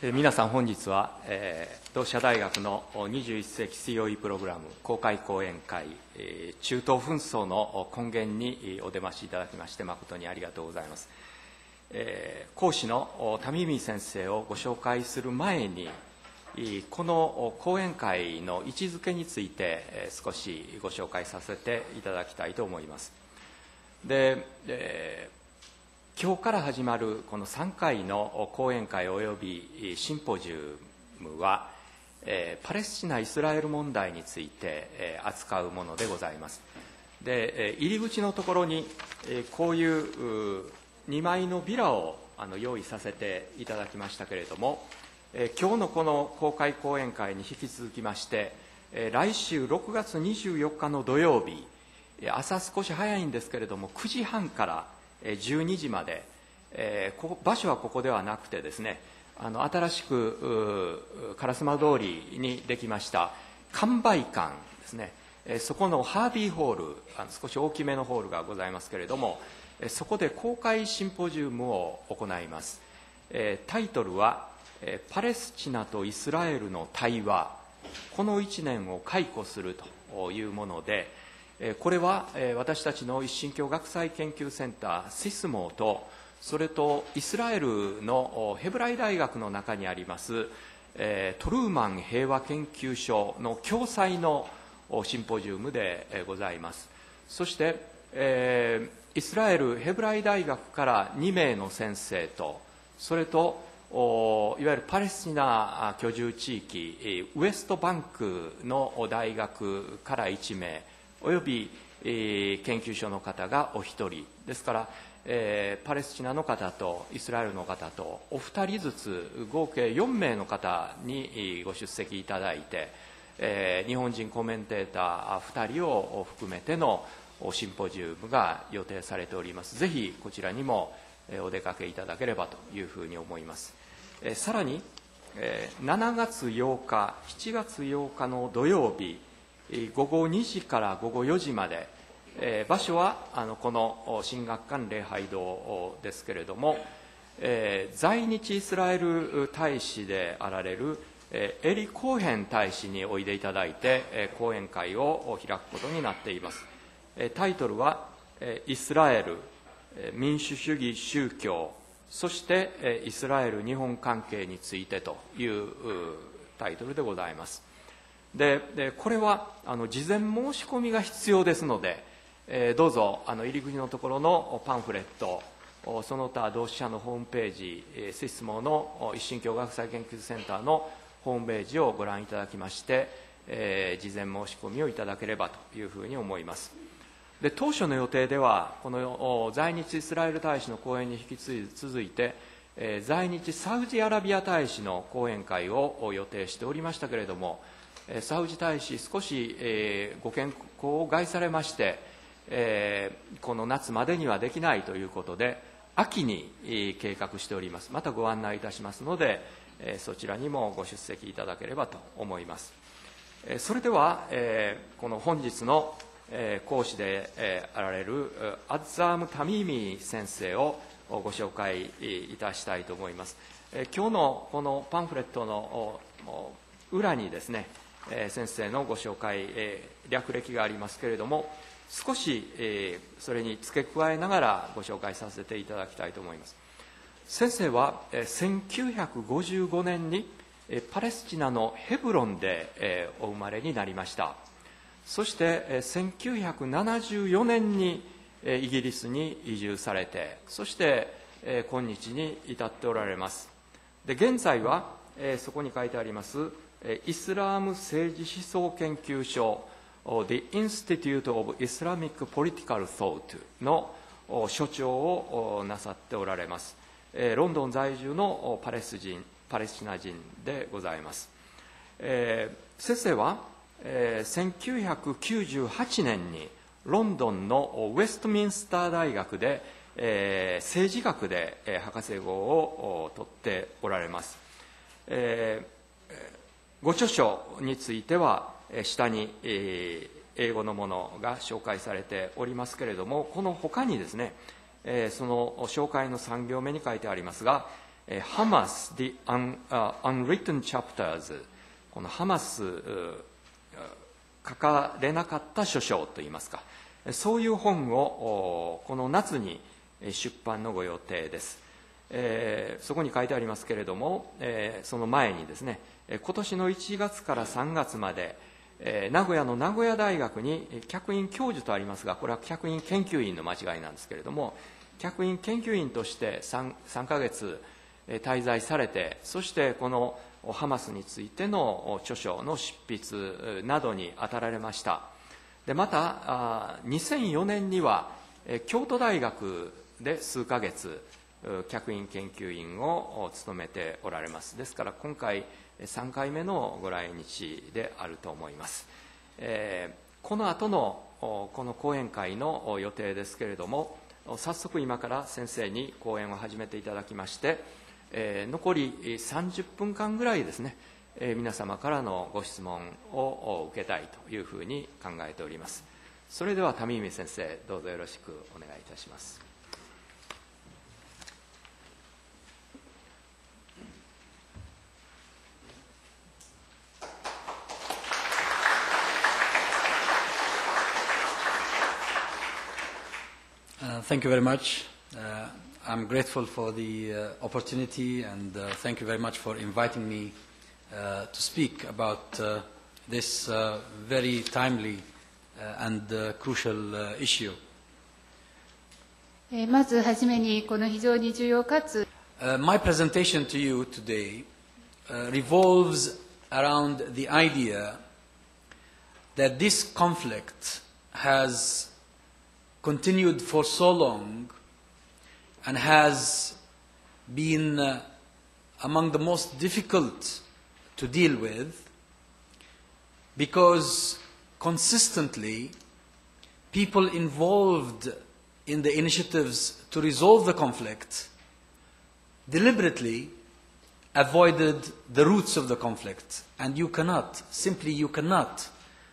皆さん本日は、同志社大学の21世紀 COE プログラム公開講演会、中東紛争の根源にお出ましいただきまして誠にありがとうございます。講師のタミーミー先生をご紹介する前に、この講演会の位置づけについて少しご紹介させていただきたいと思います。今日から始まるこの3回の講演会およびシンポジウムは、パレスチナ・イスラエル問題について扱うものでございます。で、入り口のところにこういう2枚のビラを用意させていただきましたけれども、今日のこの公開講演会に引き続きまして、来週6月24日の土曜日、朝少し早いんですけれども、9時半から12時まで、場所はここではなくてですね、新しく烏丸通りにできました完売館ですね、そこのハービーホール、少し大きめのホールがございますけれども、そこで公開シンポジウムを行います。タイトルはパレスチナとイスラエルの対話、この1年を回顧するというもので、これは私たちの一神教学際研究センターシスモーと、それとイスラエルのヘブライ大学の中にありますトルーマン平和研究所の共催のシンポジウムでございます。そしてイスラエルヘブライ大学から2名の先生と、それといわゆるパレスチナ居住地域ウエストバンクの大学から1名および研究所の方がお一人ですから、パレスチナの方とイスラエルの方とお二人ずつ合計4名の方にご出席いただいて、日本人コメンテーター2人を含めてのシンポジウムが予定されております。ぜひこちらにもお出かけいただければというふうに思います。さらに7月8日7月8日の土曜日午後2時から午後4時まで、場所はこの新学館礼拝堂ですけれども、在日イスラエル大使であられるエリ・コーヘン大使においでいただいて講演会を開くことになっています。タイトルはイスラエル民主主義宗教、そしてイスラエル日本関係についてというタイトルでございます。でこれは事前申し込みが必要ですので、どうぞ入り口のところのパンフレット、その他同志社のホームページ、シスモの一神教学際研究センターのホームページをご覧いただきまして、事前申し込みをいただければというふうに思います。で当初の予定ではこの在日イスラエル大使の講演に引き続いて、在日サウジアラビア大使の講演会を予定しておりましたけれども、サウジ大使少しご健康を害されまして、この夏までにはできないということで秋に計画しております。またご案内いたしますので、そちらにもご出席いただければと思います。それではこの本日の講師であられるアッザーム・タミーミー先生をご紹介いたしたいと思います。今日のこのパンフレットの裏にですね、先生のご紹介、略歴がありますけれども、少しそれに付け加えながらご紹介させていただきたいと思います。先生は1955年にパレスチナのヘブロンでお生まれになりました。そして1974年にイギリスに移住されて、そして今日に至っておられます。で現在はそこに書いてありますイスラーム政治思想研究所 The Institute of Islamic Political Thought の所長をなさっておられます。ロンドン在住のパレスチナ人でございます。先生は1998年にロンドンのウェストミンスター大学で政治学で博士号を取っておられます。ご著書については下に英語のものが紹介されておりますけれども、この他にですね、その紹介の3行目に書いてありますが、ハマス The Unwritten Chapters、 このハマス書かれなかった書章といいますか、そういう本をこの夏に出版のご予定です。そこに書いてありますけれども、その前にですね、今年の1月から3月まで、名古屋の名古屋大学に客員教授とありますが、これは客員研究員の間違いなんですけれども、客員研究員として 3ヶ月滞在されて、そしてこのハマスについての著書の執筆などに当たられました。でまた2004年には京都大学で数ヶ月客員研究員を務めておられます。ですから今回3回目のご来日であると思います。この後のこの講演会の予定ですけれども、早速今から先生に講演を始めていただきまして、残り30分間ぐらいですね、皆様からのご質問を受けたいというふうに考えております。それではタミーミ先生、どうぞよろしくお願いいたします。Thank you very much. I'm grateful for the opportunity, and thank you very much for inviting me to speak about this very timely and crucial issue. まずはじめにこの非常に重要かつ My presentation to you today revolves around the idea that this conflict has continued for so long and has been among the most difficult to deal with because consistently people involved in the initiatives to resolve the conflict deliberately avoided the roots of the conflict. And you cannot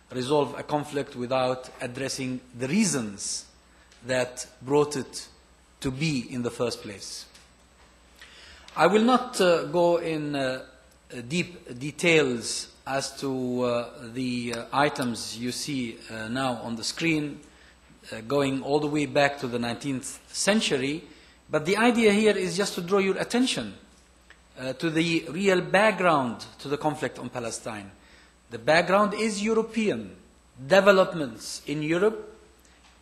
resolve a conflict without addressing the reasons that brought it to be in the first place. I will not go in deep details as to the items you see now on the screen, going all the way back to the 19th century, but the idea here is just to draw your attention to the real background to the conflict on Palestine. The background is European. Developments in Europe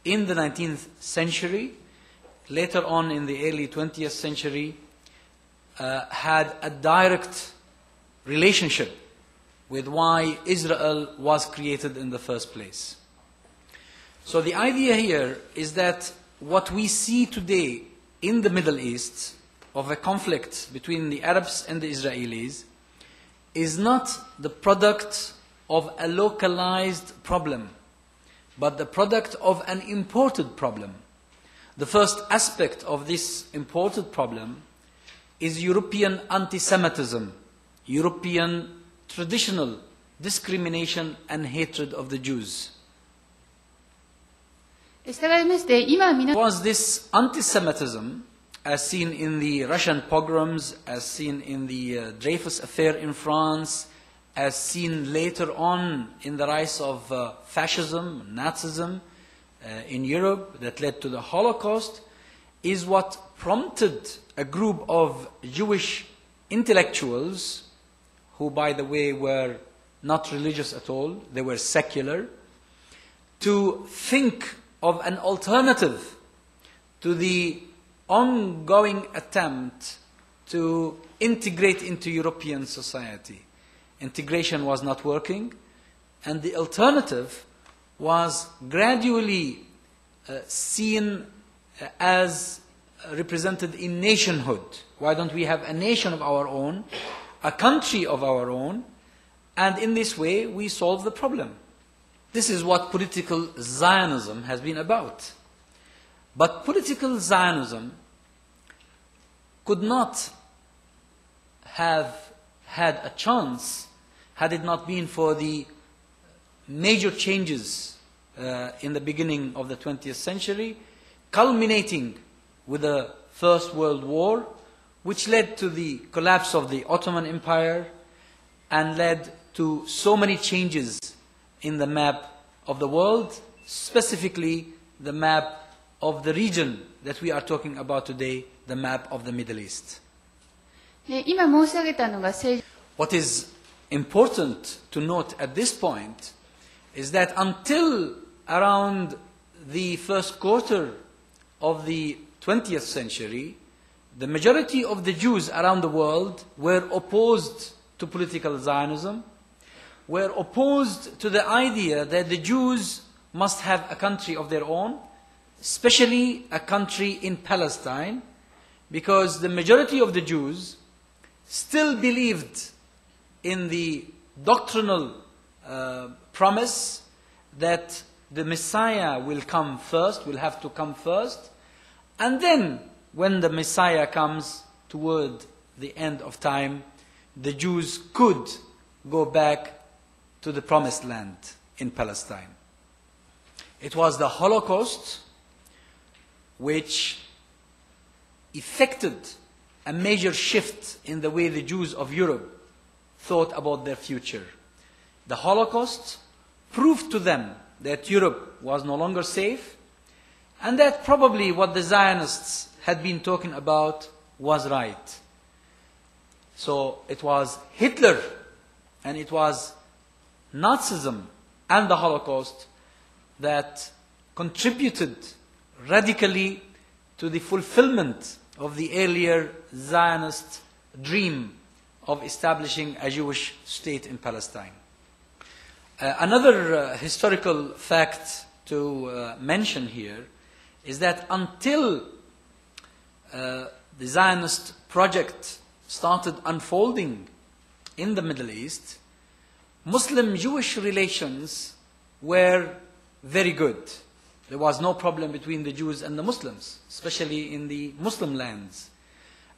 in the 19th century, later on in the early 20th century, had a direct relationship with why Israel was created in the first place. So the idea here is that what we see today in the Middle East of a conflict between the Arabs and the Israelis is not the product of a localized problem, but the product of an imported problem. The first aspect of this imported problem is European anti-Semitism, European traditional discrimination and hatred of the Jews. Was this anti-Semitism, as seen in the Russian pogroms, as seen in the Dreyfus affair in France, as seen later on in the rise of fascism, Nazism in Europe that led to the Holocaust, is what prompted a group of Jewish intellectuals, who by the way were not religious at all, they were secular, to think of an alternative to the ongoing attempt to integrate into European society. Integration was not working, and the alternative was gradually seen as represented in nationhood. Why don't we have a nation of our own, a country of our own, and in this way we solve the problem. This is what political Zionism has been about. But political Zionism could not have had a chance had it not been for the major changes in the beginning of the 20th century, culminating with the First World War, which led to the collapse of the Ottoman Empire and led to so many changes in the map of the world, specifically the map of the region that we are talking about today, the map of the Middle East. で今申し上げたのが政治 What is important to note at this point is that until around the first quarter of the 20th century, the majority of the Jews around the world were opposed to political Zionism, were opposed to the idea that the Jews must have a country of their own, especially a country in Palestine, because the majority of the Jews still believed in the doctrinal promise that the Messiah will come first, will have to come first, and then when the Messiah comes toward the end of time, the Jews could go back to the promised land in Palestine. It was the Holocaust which effected a major shift in the way the Jews of Europe thought about their future. The Holocaust proved to them that Europe was no longer safe, and that probably what the Zionists had been talking about was right. So it was Hitler and it was Nazism and the Holocaust that contributed radically to the fulfillment of the earlier Zionist dream of establishing a Jewish state in Palestine. Another historical fact to mention here is that until the Zionist project started unfolding in the Middle East, Muslim-Jewish relations were very good. There was no problem between the Jews and the Muslims, especially in the Muslim lands.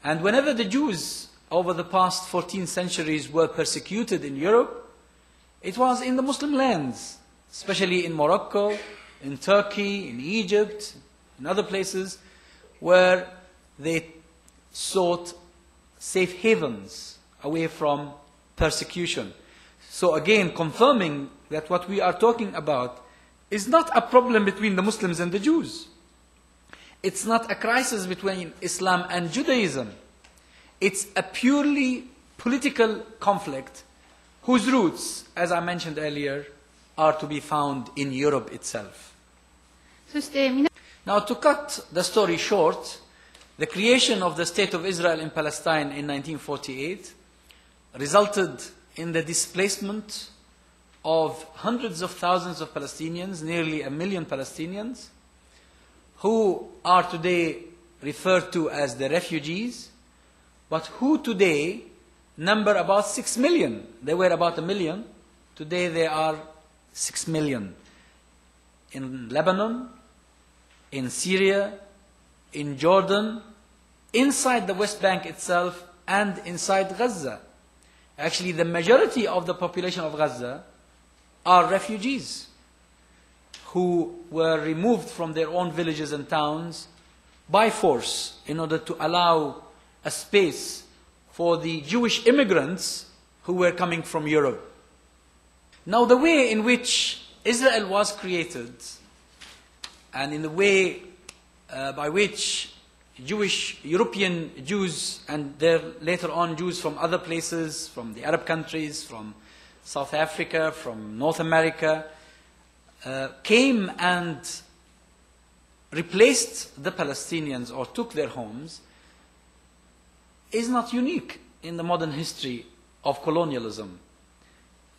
And whenever the Jews over the past 14 centuries were persecuted in Europe, it was in the Muslim lands, especially in Morocco, in Turkey, in Egypt, in other places, where they sought safe havens away from persecution. So again, confirming that what we are talking about is not a problem between the Muslims and the Jews. It's not a crisis between Islam and Judaism. It's a purely political conflict whose roots, as I mentioned earlier, are to be found in Europe itself. そして Now, to cut the story short, the creation of the State of Israel in Palestine in 1948 resulted in the displacement of hundreds of thousands of Palestinians, nearly 1 million Palestinians, who are today referred to as the refugees, but who today number about 6 million. They were about 1 million. Today they are 6 million. In Lebanon, in Syria, in Jordan, inside the West Bank itself, and inside Gaza. Actually, the majority of the population of Gaza are refugees who were removed from their own villages and towns by force in order to allow a space for the Jewish immigrants who were coming from Europe. Now, the way in which Israel was created and in the way by which European Jews and later on Jews from other places, from the Arab countries, from South Africa, from North America, came and replaced the Palestinians or took their homes, is not unique in the modern history of colonialism.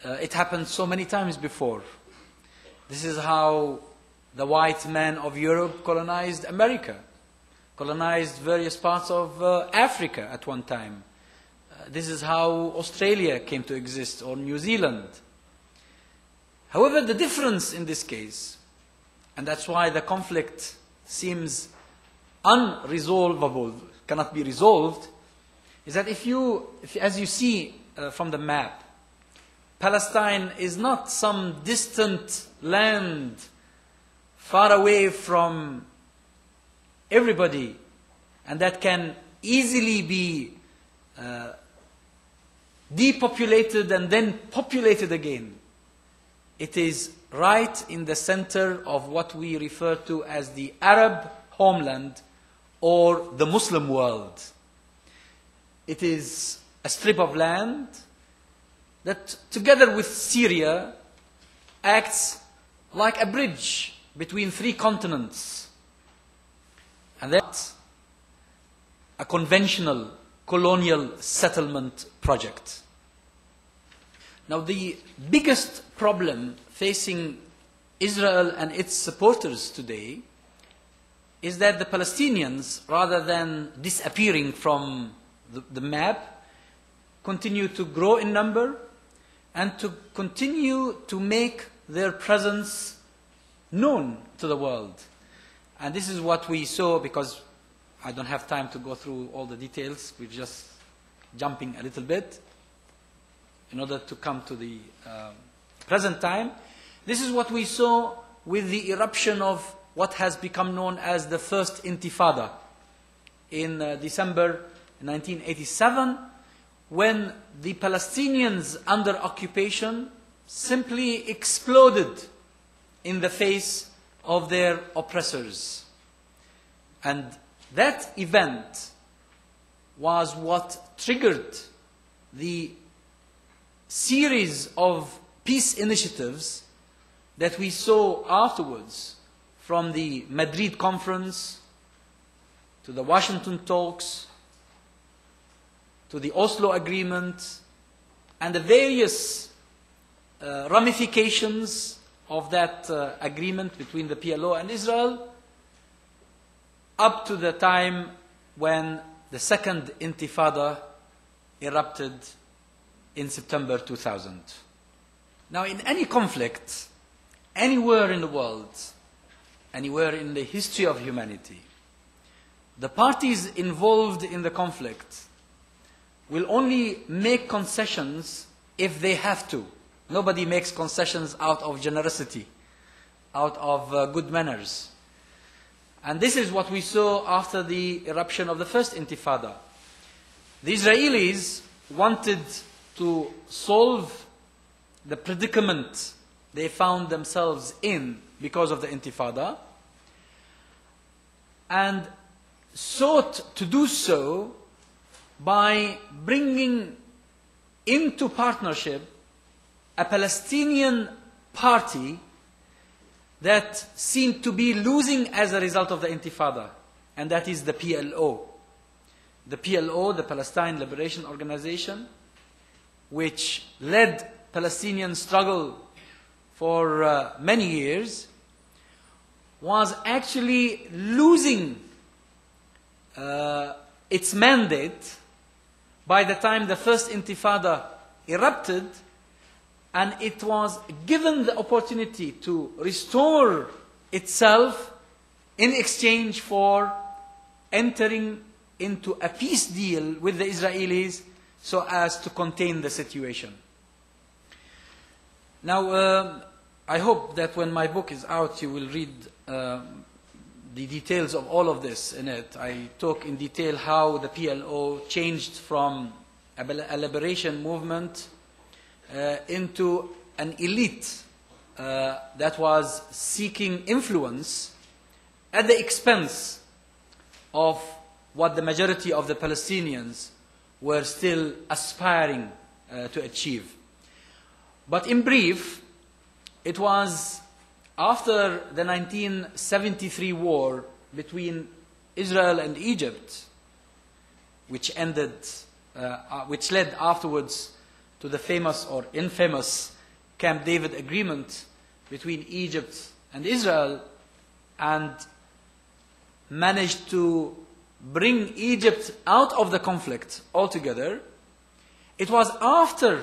It happened so many times before. This is how the white man of Europe colonized America, colonized various parts of Africa at one time. This is how Australia came to exist, or New Zealand. However, the difference in this case, and that's why the conflict seems unresolvable, cannot be resolved, is that as you see from the map, Palestine is not some distant land far away from everybody, and that can easily be depopulated and then populated again. It is right in the center of what we refer to as the Arab homeland or the Muslim world. It is a strip of land that, together with Syria, acts like a bridge between three continents. And that's a conventional colonial settlement project. Now, the biggest problem facing Israel and its supporters today is that the Palestinians, rather than disappearing from the map, continue to grow in number and to continue to make their presence known to the world. And this is what we saw, because I don't have time to go through all the details, we're just jumping a little bit in order to come to the present time. This is what we saw with the eruption of what has become known as the First Intifada in December 1987, when the Palestinians under occupation simply exploded in the face of their oppressors. And that event was what triggered the series of peace initiatives that we saw afterwards, from the Madrid conference to the Washington talks to the Oslo agreement and the various ramifications of that agreement between the PLO and Israel, up to the time when the second Intifada erupted in September 2000. Now, in any conflict, anywhere in the world, anywhere in the history of humanity, the parties involved in the conflict will only make concessions if they have to. Nobody makes concessions out of generosity, out of good manners. And this is what we saw after the eruption of the first Intifada. The Israelis wanted to solve the predicament they found themselves in because of the Intifada, and sought to do so by bringing into partnership a Palestinian party that seemed to be losing as a result of the Intifada, and that is the PLO. The PLO, the Palestine Liberation Organization, which led Palestinian struggle for many years, was actually losing its mandate by the time the first Intifada erupted, and it was given the opportunity to restore itself in exchange for entering into a peace deal with the Israelis so as to contain the situation. Now, I hope that when my book is out, you will read the details of all of this in it. I talk in detail how the PLO changed from a liberation movement into an elite that was seeking influence at the expense of what the majority of the Palestinians were still aspiring to achieve. But in brief, it was after the 1973 war between Israel and Egypt, which led afterwards to the famous or infamous Camp David agreement between Egypt and Israel, and managed to bring Egypt out of the conflict altogether. It was after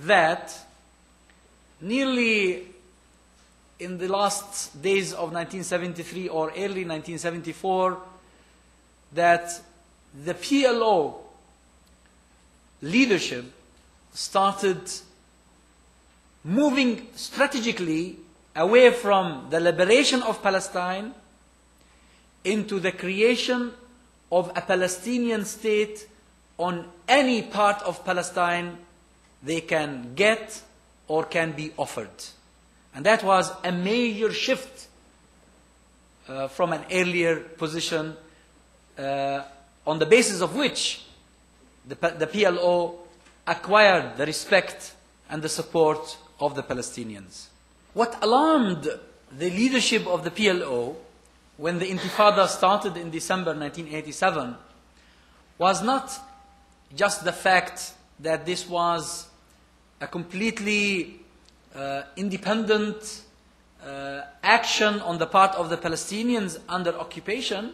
that, nearly in the last days of 1973 or early 1974, that the PLO leadership started moving strategically away from the liberation of Palestine into the creation of a Palestinian state on any part of Palestine they can get or can be offered. And that was a major shift from an earlier position on the basis of which the PLO acquired the respect and the support of the Palestinians. What alarmed the leadership of the PLO when the Intifada started in December 1987 was not just the fact that this was a completely independent action on the part of the Palestinians under occupation,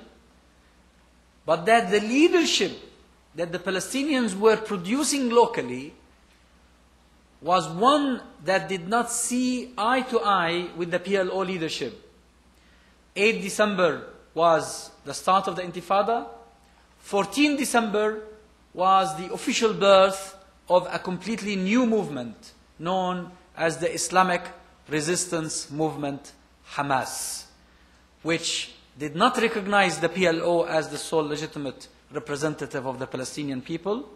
but that the leadership that the Palestinians were producing locally was one that did not see eye to eye with the PLO leadership. 8 December was the start of the Intifada. 14 December was the official birth of a completely new movement known as the Islamic Resistance Movement, Hamas, which did not recognize the PLO as the sole legitimate representative of the Palestinian people,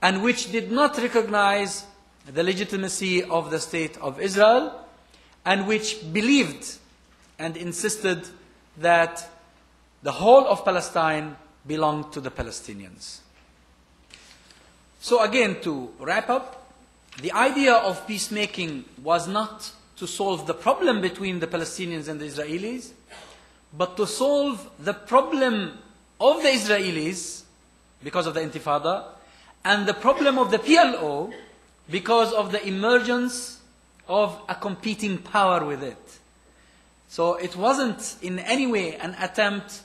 and which did not recognize the legitimacy of the State of Israel, and which believed and insisted that the whole of Palestine belonged to the Palestinians. So again, to wrap up, the idea of peacemaking was not to solve the problem between the Palestinians and the Israelis, but to solve the problem of the Israelis because of the Intifada, and the problem of the PLO because of the emergence of a competing power with it. So it wasn't in any way an attempt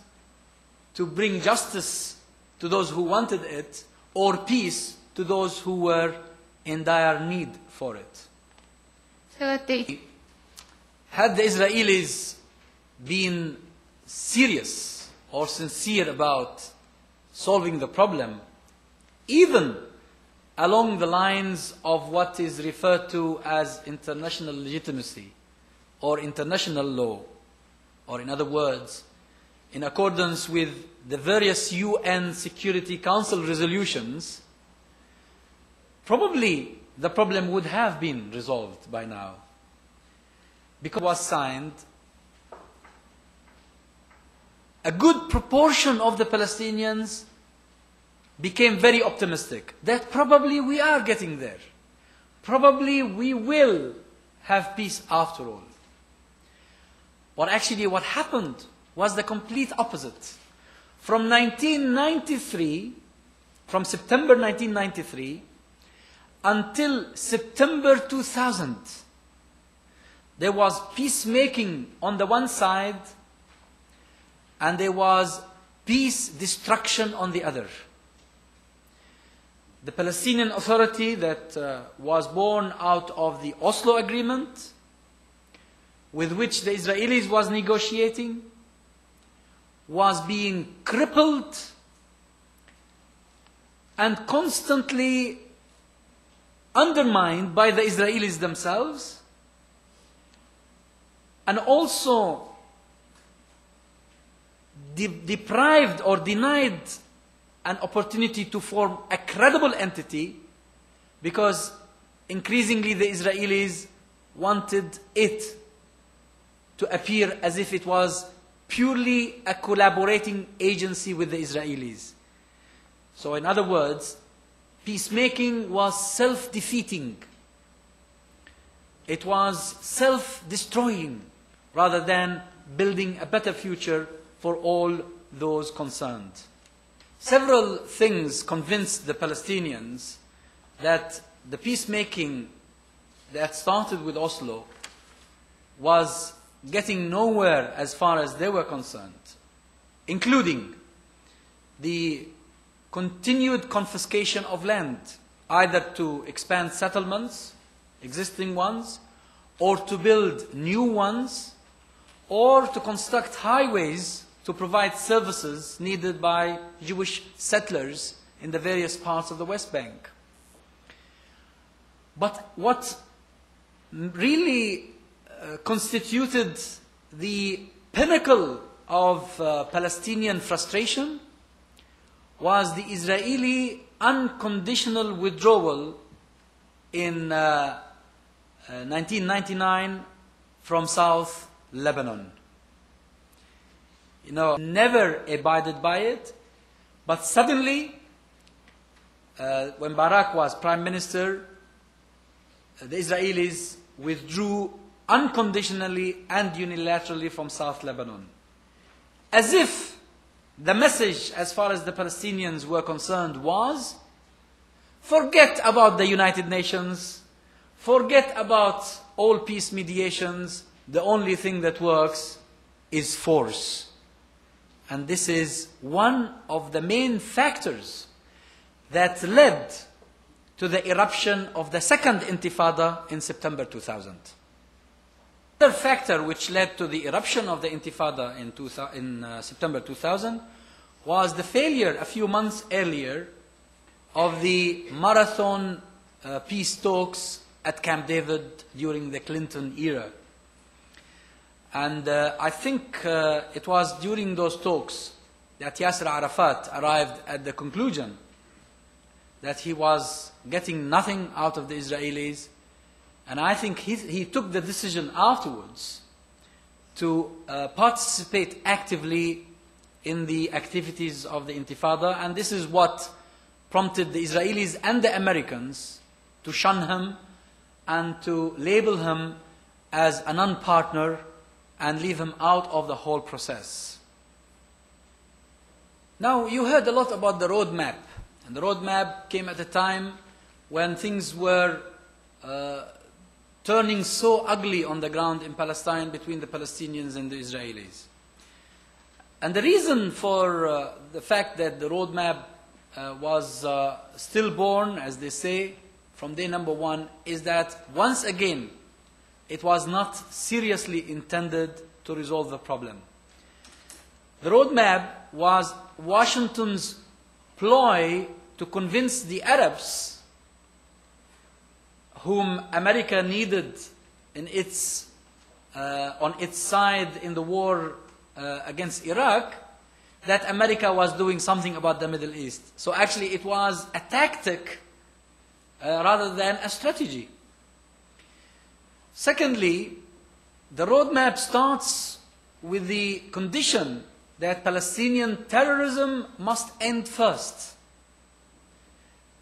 to bring justice to those who wanted it, or peace to those who were in dire need for it. Had the Israelis been serious or sincere about solving the problem, even along the lines of what is referred to as international legitimacy or international law, or in other words, in accordance with the various UN Security Council resolutions, probably the problem would have been resolved by now. Because it was signed, a good proportion of the Palestinians became very optimistic that probably we are getting there. Probably we will have peace after all. But actually what happened was the complete opposite. From 1993, from September 1993 until September 2000, there was peacemaking on the one side and there was peace destruction on the other. The Palestinian Authority that was born out of the Oslo Agreement, with which the Israelis was negotiating, was being crippled and constantly undermined by the Israelis themselves, and also deprived or denied an opportunity to form a credible entity, because increasingly the Israelis wanted it to appear as if it was purely a collaborating agency with the Israelis. So in other words, peacemaking was self-defeating. It was self-destroying rather than building a better future for all those concerned. Several things convinced the Palestinians that the peacemaking that started with Oslo was getting nowhere as far as they were concerned, including the continued confiscation of land, either to expand settlements, existing ones, or to build new ones, or to construct highways to provide services needed by Jewish settlers in the various parts of the West Bank. But what really constituted the pinnacle of Palestinian frustration was the Israeli unconditional withdrawal in 1999 from South Lebanon. You know, never abided by it, but suddenly, when Barak was prime minister, the Israelis withdrew unconditionally and unilaterally from South Lebanon. As if the message, as far as the Palestinians were concerned, was, forget about the United Nations, forget about all peace mediations, the only thing that works is force. And this is one of the main factors that led to the eruption of the second Intifada in September 2000. Another factor which led to the eruption of the Intifada in September 2000 was the failure a few months earlier of the marathon peace talks at Camp David during the Clinton era. And I think it was during those talks that Yasser Arafat arrived at the conclusion that he was getting nothing out of the Israelis. And I think he took the decision afterwards to participate actively in the activities of the Intifada. And this is what prompted the Israelis and the Americans to shun him and to label him as a non-partner and leave him out of the whole process. Now, you heard a lot about the roadmap. And the roadmap came at a time when things were turning so ugly on the ground in Palestine between the Palestinians and the Israelis. And the reason for the fact that the roadmap was stillborn, as they say, from day number one, is that once again, it was not seriously intended to resolve the problem. The roadmap was Washington's ploy to convince the Arabs, whom America needed in on its side in the war against Iraq, that America was doing something about the Middle East. So actually it was a tactic rather than a strategy. Secondly, the roadmap starts with the condition that Palestinian terrorism must end first.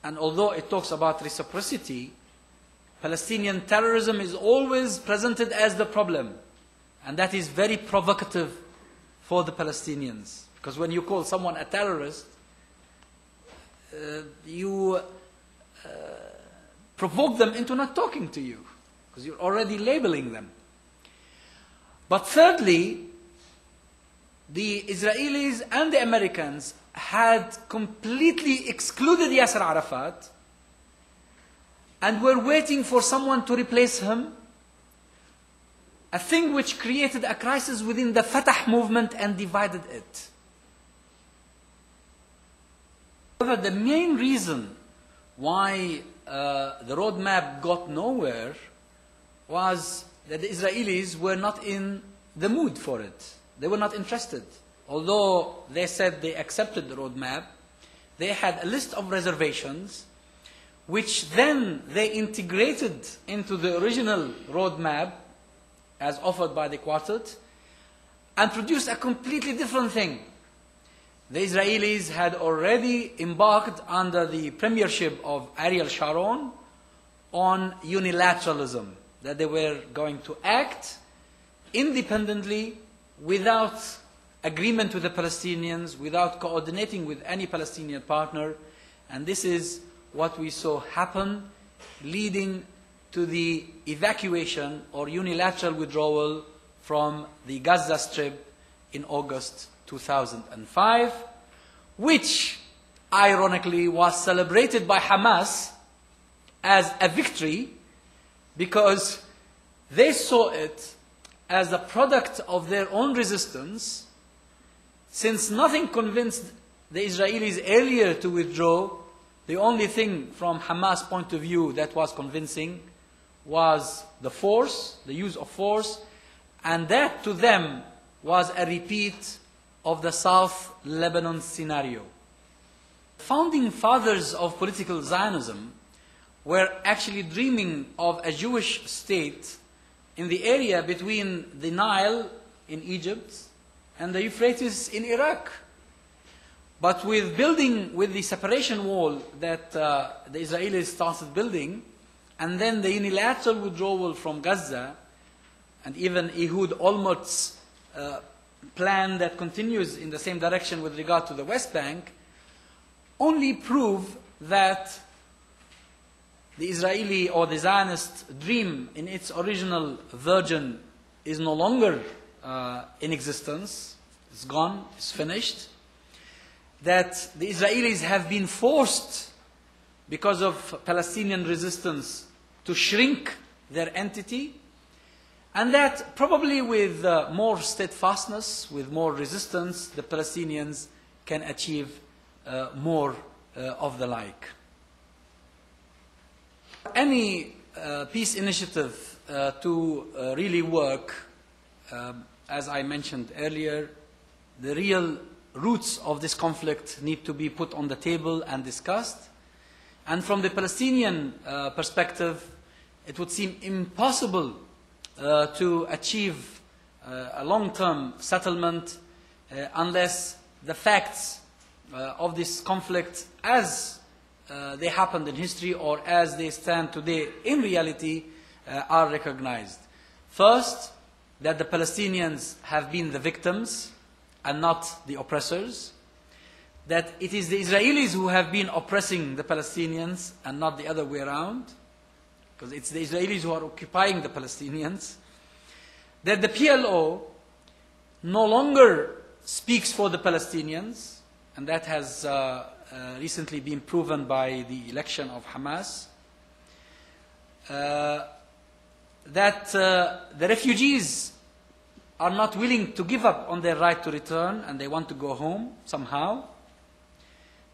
And although it talks about reciprocity, Palestinian terrorism is always presented as the problem. And that is very provocative for the Palestinians. Because when you call someone a terrorist, you provoke them into not talking to you, because you're already labeling them. But thirdly, the Israelis and the Americans had completely excluded Yasser Arafat and were waiting for someone to replace him, a thing which created a crisis within the Fatah movement and divided it. However, the main reason why the roadmap got nowhere was that the Israelis were not in the mood for it. They were not interested. Although they said they accepted the roadmap, they had a list of reservations which then they integrated into the original roadmap as offered by the quartet and produced a completely different thing. The Israelis had already embarked under the premiership of Ariel Sharon on unilateralism, that they were going to act independently without agreement with the Palestinians, without coordinating with any Palestinian partner. And this is what we saw happen, leading to the evacuation or unilateral withdrawal from the Gaza Strip in August 2005, which ironically was celebrated by Hamas as a victory because they saw it as a product of their own resistance, since nothing convinced the Israelis earlier to withdraw. The only thing from Hamas' point of view that was convincing was the force, the use of force, and that to them was a repeat of the South Lebanon scenario. Founding fathers of political Zionism were actually dreaming of a Jewish state in the area between the Nile in Egypt and the Euphrates in Iraq. But with the separation wall that the Israelis started building, and then the unilateral withdrawal from Gaza, and even Ehud Olmert's plan that continues in the same direction with regard to the West Bank, only prove that the Israeli or the Zionist dream in its original version is no longer in existence. It's gone, it's finished. That the Israelis have been forced, because of Palestinian resistance, to shrink their entity, and that probably with more steadfastness, with more resistance, the Palestinians can achieve more of the like. Any peace initiative to really work, as I mentioned earlier, the real roots of this conflict need to be put on the table and discussed. And from the Palestinian perspective, it would seem impossible to achieve a long-term settlement unless the facts of this conflict as they happened in history or as they stand today in reality are recognized. First, that the Palestinians have been the victims and not the oppressors. That it is the Israelis who have been oppressing the Palestinians and not the other way around, because it's the Israelis who are occupying the Palestinians. That the PLO no longer speaks for the Palestinians, and that has recently been proven by the election of Hamas. That the refugees are not willing to give up on their right to return and they want to go home somehow.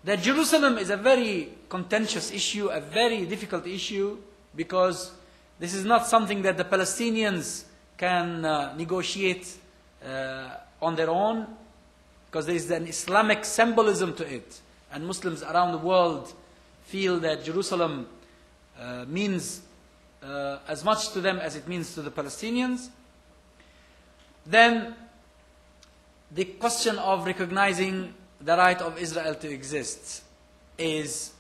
That Jerusalem is a very contentious issue, a very difficult issue, because this is not something that the Palestinians can negotiate on their own, because there is an Islamic symbolism to it. And Muslims around the world feel that Jerusalem means as much to them as it means to the Palestinians. Then the question of recognizing the right of Israel to exist is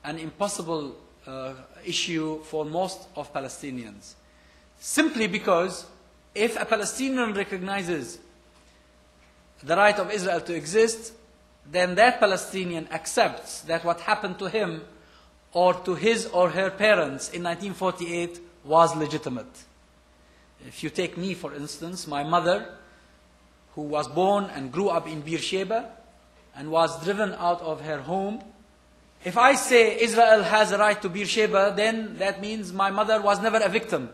an impossible issue for most of Palestinians. Simply because if a Palestinian recognizes the right of Israel to exist, then that Palestinian accepts that what happened to him or to his or her parents in 1948 was legitimate. If you take me, for instance, my mother, who was born and grew up in Beersheba and was driven out of her home, if I say Israel has a right to Beersheba, then that means my mother was never a victim.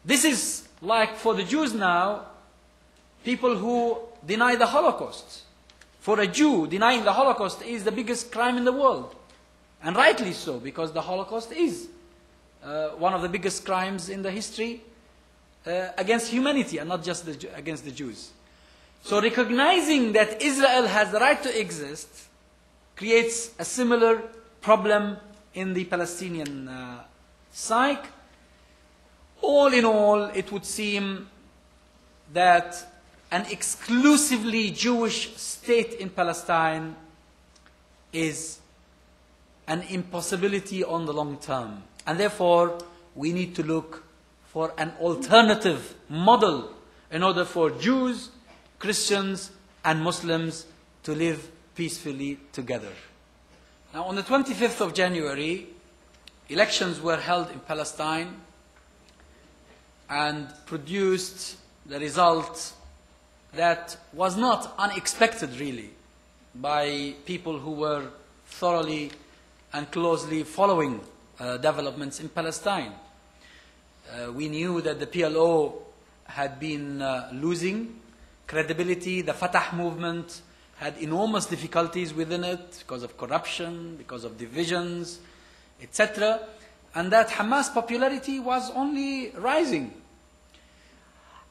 This is like for the Jews now, people who deny the Holocaust. For a Jew, denying the Holocaust is the biggest crime in the world. And rightly so, because the Holocaust is one of the biggest crimes in the history against humanity, and not just against the Jews. So recognizing that Israel has the right to exist creates a similar problem in the Palestinian psyche. All in all, it would seem that an exclusively Jewish state in Palestine is an impossibility on the long term. And therefore, we need to look for an alternative model in order for Jews, Christians, and Muslims to live peacefully together. Now, on the 25th of January, elections were held in Palestine and produced the result that was not unexpected, really, by people who were thoroughly and closely following developments in Palestine. We knew that the PLO had been losing credibility. The Fatah movement had enormous difficulties within it because of corruption, because of divisions, etc. And that Hamas' popularity was only rising.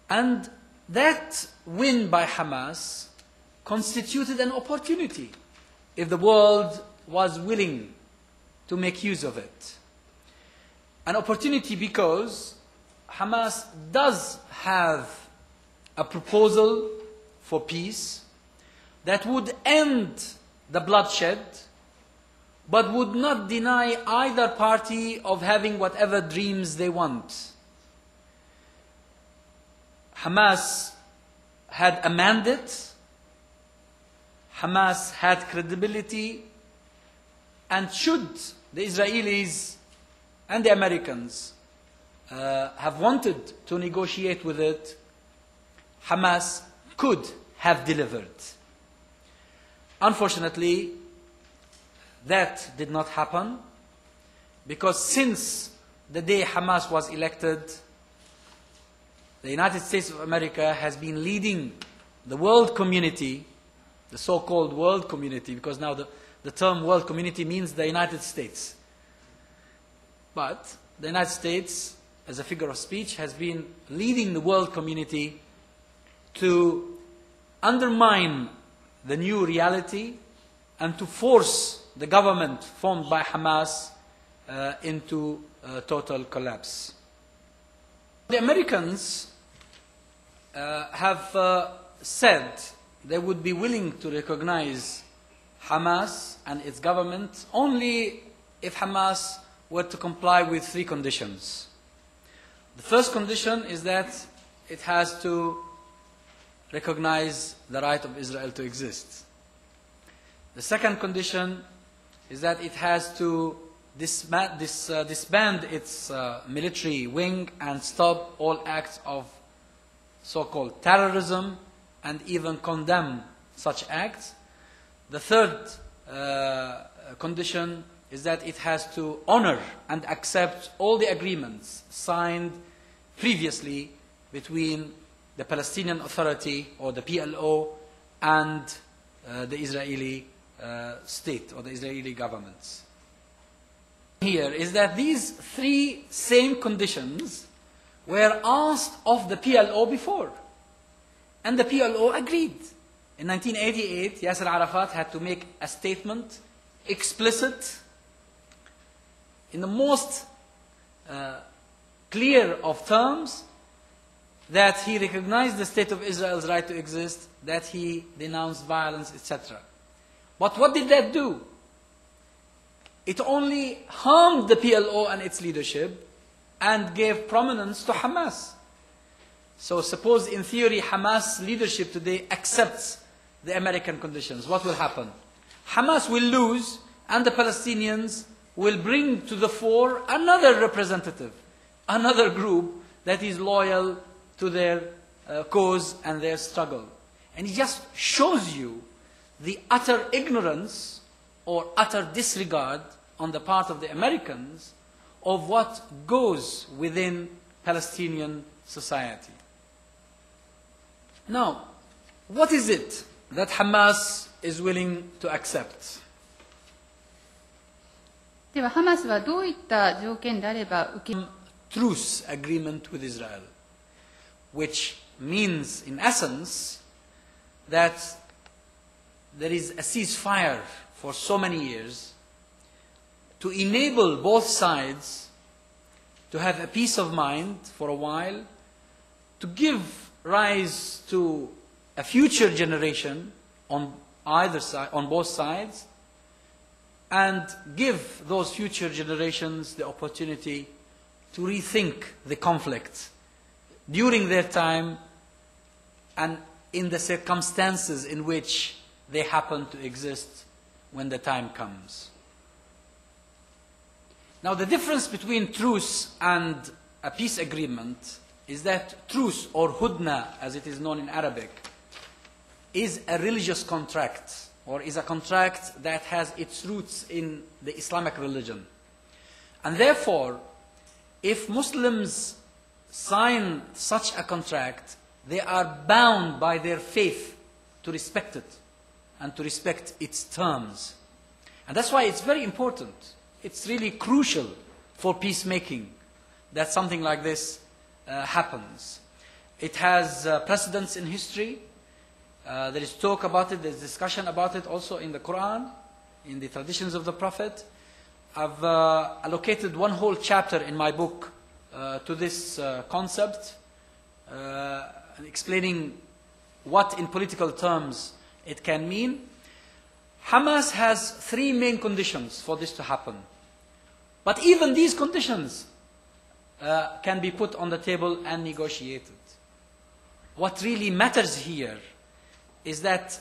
And that win by Hamas constituted an opportunity. if the world was willing to make use of it. An opportunity because Hamas does have a proposal for peace that would end the bloodshed, but would not deny either party of having whatever dreams they want. Hamas had a mandate, Hamas had credibility, and should the Israelis and the Americans have wanted to negotiate with it, Hamas could have delivered. Unfortunately, that did not happen, because since the day Hamas was elected, the United States of America has been leading the world community, the so-called world community, because now the term world community means the United States. But the United States, as a figure of speech, has been leading the world community to undermine the new reality and to force the government formed by Hamas into total collapse. The Americans have said they would be willing to recognize Hamas and its government only if Hamas were to comply with three conditions. The first condition is that it has to recognize the right of Israel to exist. The second condition is that it has to disband its military wing and stop all acts of so-called terrorism and even condemn such acts. The third condition is that it has to honor and accept all the agreements signed previously between the Palestinian Authority, or the PLO, and the Israeli state, or the Israeli governments. Here is that these three same conditions were asked of the PLO before, and the PLO agreed. In 1988, Yasser Arafat had to make a statement, explicit, in the most clear of terms, that he recognized the state of Israel's right to exist, that he denounced violence, etc. But what did that do? It only harmed the PLO and its leadership and gave prominence to Hamas. So suppose in theory Hamas leadership today accepts the American conditions, what will happen? Hamas will lose and the Palestinians will bring to the fore another representative, another group that is loyal to their cause and their struggle. And it just shows you the utter ignorance or utter disregard on the part of the Americans of what goes within Palestinian society. Now, what is it that Hamas is willing to accept? ではハマスはどういった条件であれば受け Truce agreement with Israel, which means in essence that there is a ceasefire for so many years to enable both sides to have a peace of mind for a while, to give rise to a future generation on either side, on both sides, and give those future generations the opportunity to rethink the conflict during their time and in the circumstances in which they happen to exist when the time comes. Now, the difference between truce and a peace agreement is that truce, or hudna as it is known in Arabic, is a religious contract, or is a contract that has its roots in the Islamic religion. And therefore, if Muslims sign such a contract, they are bound by their faith to respect it and to respect its terms. And that's why it's very important. It's really crucial for peacemaking that something like this happens. It has precedence in history. There is talk about it, there's discussion about it also in the Quran. in the traditions of the Prophet. I've allocated one whole chapter in my book to this concept, explaining what in political terms it can mean. Hamas has three main conditions for this to happen. But even these conditions can be put on the table and negotiated. What really matters here is that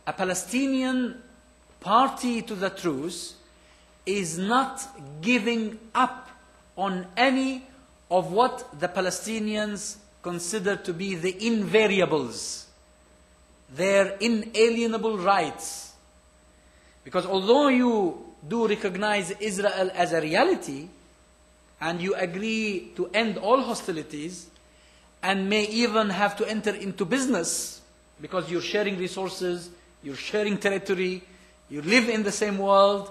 a Palestinian party to the truce is not giving up on any of what the Palestinians consider to be the invariables, their inalienable rights. Because although you do recognize Israel as a reality, and you agree to end all hostilities, and may even have to enter into business, because you're sharing resources, you're sharing territory, you live in the same world,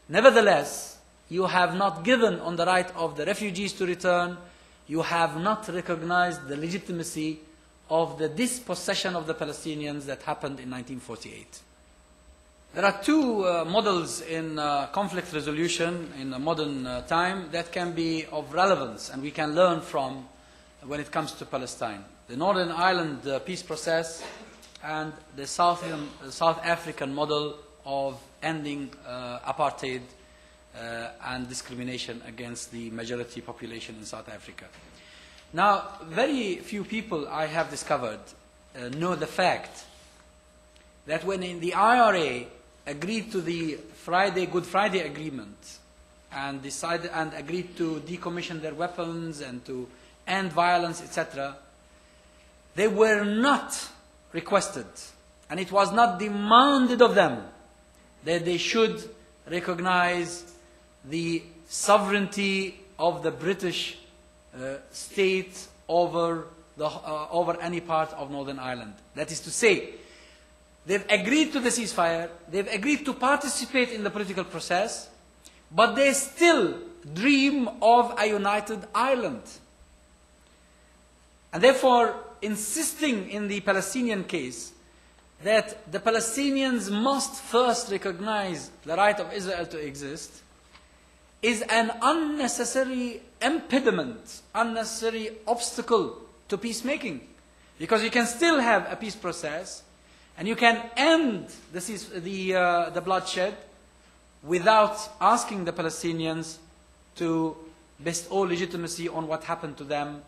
nevertheless, you have not given on the right of the refugees to return, you have not recognized the legitimacy of the dispossession of the Palestinians that happened in 1948. There are two models in conflict resolution in a modern time that can be of relevance and we can learn from when it comes to Palestine. The Northern Ireland peace process and the South African model of ending apartheid and discrimination against the majority population in South Africa. Now, very few people I have discovered know the fact that when in the IRA agreed to the Good Friday Agreement and decided and agreed to decommission their weapons and to end violence, etc., they were not requested, and it was not demanded of them that they should recognize the sovereignty of the British state over any part of Northern Ireland. That is to say, they've agreed to the ceasefire, they've agreed to participate in the political process, but they still dream of a united Ireland. And therefore, insisting in the Palestinian case that the Palestinians must first recognize the right of Israel to exist is an unnecessary impediment, unnecessary obstacle to peacemaking. Because you can still have a peace process and you can end the bloodshed without asking the Palestinians to bestow legitimacy on what happened to them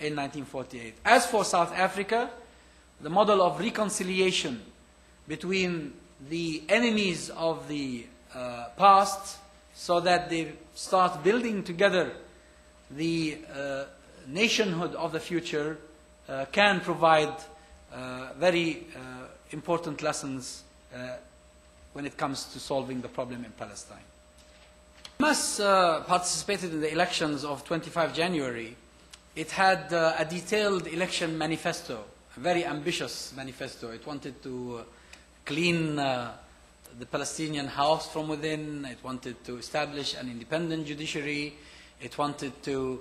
in 1948. As for South Africa, the model of reconciliation between the enemies of the past so that they start building together the nationhood of the future can provide very important lessons when it comes to solving the problem in Palestine. Hamas participated in the elections of 25 January. It had a detailed election manifesto, a very ambitious manifesto. It wanted to clean the Palestinian house from within. It wanted to establish an independent judiciary. It wanted to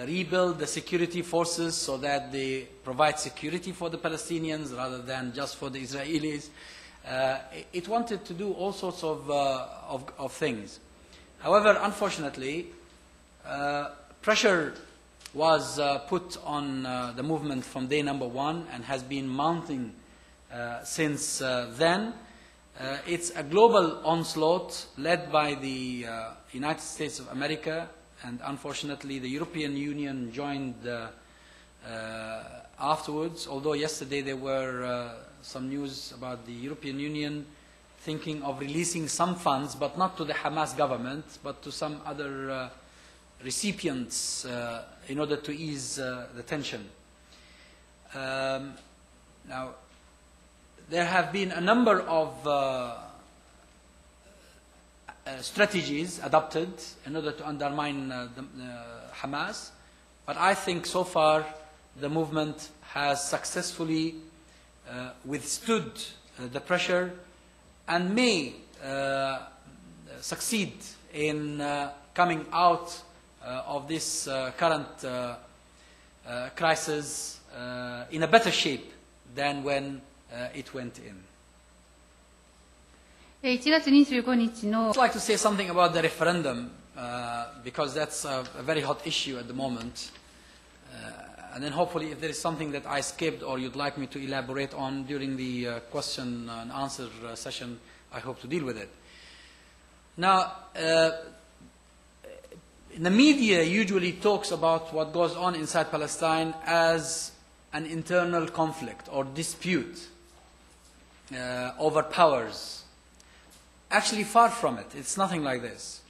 rebuild the security forces so that they provide security for the Palestinians rather than just for the Israelis. It wanted to do all sorts of things. However, unfortunately, pressure was put on the movement from day number one and has been mounting since then. It's a global onslaught led by the United States of America, and unfortunately the European Union joined afterwards, although yesterday there were some news about the European Union thinking of releasing some funds, but not to the Hamas government, but to some other recipients in order to ease the tension. Now, there have been a number of strategies adopted in order to undermine Hamas, but I think so far the movement has successfully withstood the pressure and may succeed in coming out of this current crisis in a better shape than when it went in. 1月25日の I'd like to say something about the referendum because that's a very hot issue at the moment. And then hopefully if there is something that I skipped or you'd like me to elaborate on during the question and answer session, I hope to deal with it. Now, the media usually talks about what goes on inside Palestine as an internal conflict or dispute over powers. Actually, far from it. It's nothing like this.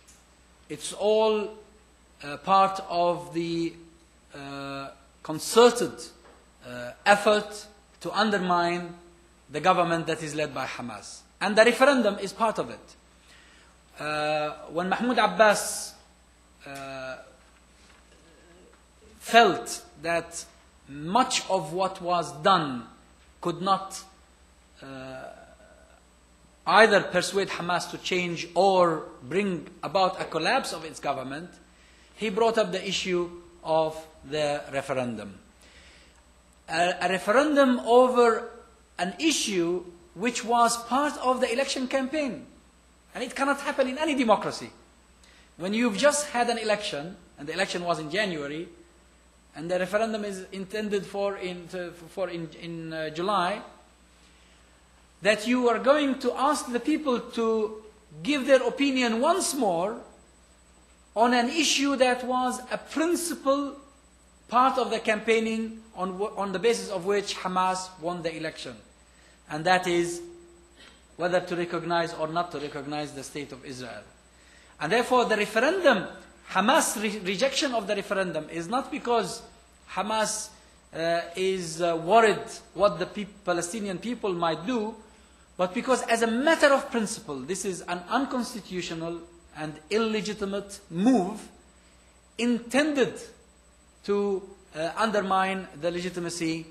It's all part of the concerted effort to undermine the government that is led by Hamas. And the referendum is part of it. When Mahmoud Abbas felt that much of what was done could not either persuade Hamas to change or bring about a collapse of its government, he brought up the issue of the referendum. A referendum over an issue which was part of the election campaign. And it cannot happen in any democracy. When you've just had an election, and the election was in January, and the referendum is intended for in July, that you are going to ask the people to give their opinion once more on an issue that was a principal part of the campaigning on the basis of which Hamas won the election. And that is whether to recognize or not to recognize the state of Israel. And therefore the referendum, Hamas' rejection of the referendum is not because Hamas is worried what the Palestinian people might do, but because as a matter of principle, this is an unconstitutional and illegitimate move intended to undermine the legitimacy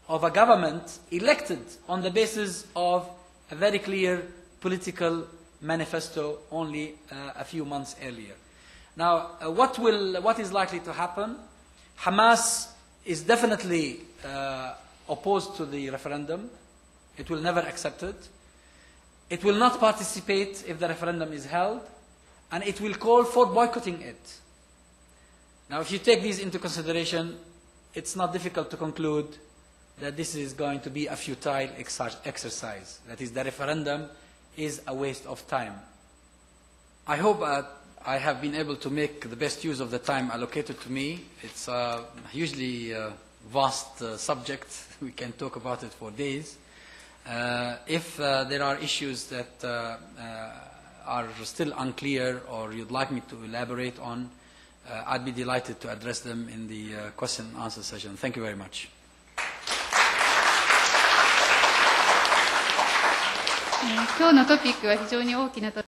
of a government elected on the basis of a very clear political manifesto only a few months earlier. Now, what is likely to happen? Hamas is definitely opposed to the referendum. It will never accept it. It will not participate if the referendum is held, and it will call for boycotting it. Now, if you take these into consideration, it's not difficult to conclude that this is going to be a futile exercise. That is, the referendum is a waste of time. I hope I have been able to make the best use of the time allocated to me. It's a hugely vast subject. We can talk about it for days. If there are issues that are still unclear or you'd like me to elaborate on, I'd be delighted to address them in the question and answer session. Thank you very much. 今日のトピックは非常に大きな